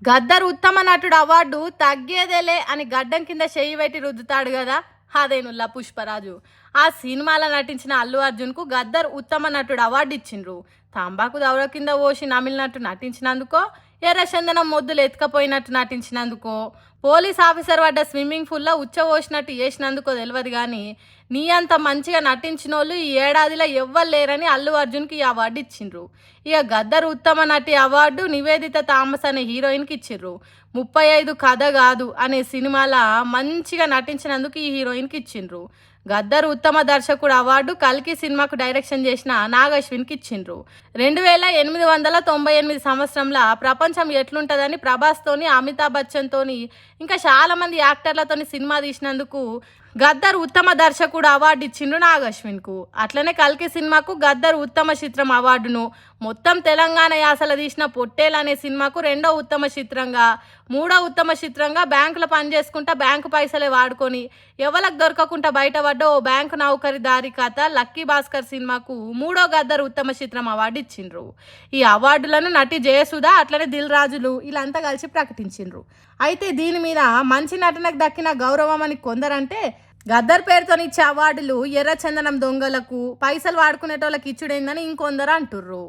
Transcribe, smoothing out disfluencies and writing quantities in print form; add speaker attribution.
Speaker 1: గద్దర్ ఉత్తమ నటుడు అవార్డు తగ్గేదేలే అని గడ్డం కింద చెయ్యి పెట్టి రుద్దుతాడు కదా, అదేనుల్లా పుష్పరాజు. ఆ సినిమాలో నటించిన అల్లు అర్జున్కు గద్దర్ ఉత్తమ నటుడు అవార్డు ఇచ్చిండ్రు. తంబాకు దవడ కింద పోసి నమిలినట్టు నటించినందుకో, ఎర్రచందనం మొద్దులు ఎత్తుకపోయినట్టు నటించినందుకో, పోలీస్ ఆఫీసర్ పడ్డ స్విమ్మింగ్ పూల్లో ఉచ్చ పోసినట్టు చేసినందుకో తెలియదు కానీ, నీ అంత మంచిగా నటించిన వాళ్ళు ఈ ఏడాదిలో ఎవ్వరు లేరని అల్లు అర్జున్కి ఈ అవార్డు ఇచ్చిండ్రు. ఇక గద్దర్ ఉత్తమ నటి అవార్డు నివేదిత థామస్ అనే హీరోయిన్కి ఇచ్చిర్రు. 35 కథ కాదు అనే సినిమాల మంచిగా నటించినందుకు ఈ హీరోయిన్కి ఇచ్చిండ్రు. గద్దర్ ఉత్తమ దర్శకుడు అవార్డు కల్కి సినిమాకు డైరెక్షన్ చేసిన నాగశ్విన్కి ఇచ్చిండ్రు. 2898 సంవత్సరంలో ప్రపంచం ఎట్లుంటుందని ప్రభాస్తోని, అమితాబ్ బచ్చన్తోని, ఇంకా చాలా మంది యాక్టర్లతోని సినిమా తీసినందుకు గద్దర్ ఉత్తమ దర్శకుడు అవార్డు ఇచ్చిండ్రు నాగశ్విన్కు. అట్లనే కల్కి సినిమాకు గద్దర్ ఉత్తమ చిత్రం అవార్డును, మొత్తం తెలంగాణ యాసలో తీసిన పొట్టేల్ అనే సినిమాకు 2వ ఉత్తమ చిత్రంగా, 3వ ఉత్తమ చిత్రంగా బ్యాంకులో పనిచేసుకుంటా బ్యాంకు పైసలే వాడుకొని ఎవరికి దొరకకుండా బయటపడ్డ ఓ బ్యాంకు నౌకరి దారి కథ లక్కీ భాస్కర్ సినిమాకు 3వ గద్దర్ ఉత్తమ చిత్రం అవార్డు ఇచ్చిండ్రు. ఈ అవార్డులను నటి జయసుధ అట్లనే దిల్ రాజులు వీళ్ళంతా కలిసి ప్రకటించిండ్రు. అయితే దీని మీద మంచి నటనకు దక్కిన గౌరవం అని కొందరంటే, గద్దర్ పేరుతోనిచ్చే అవార్డులు ఎర్రచందనం దొంగలకు, పైసలు వాడుకునేటోళ్ళకి ఇచ్చుడైందని ఇంకొందరు అంటుర్రు.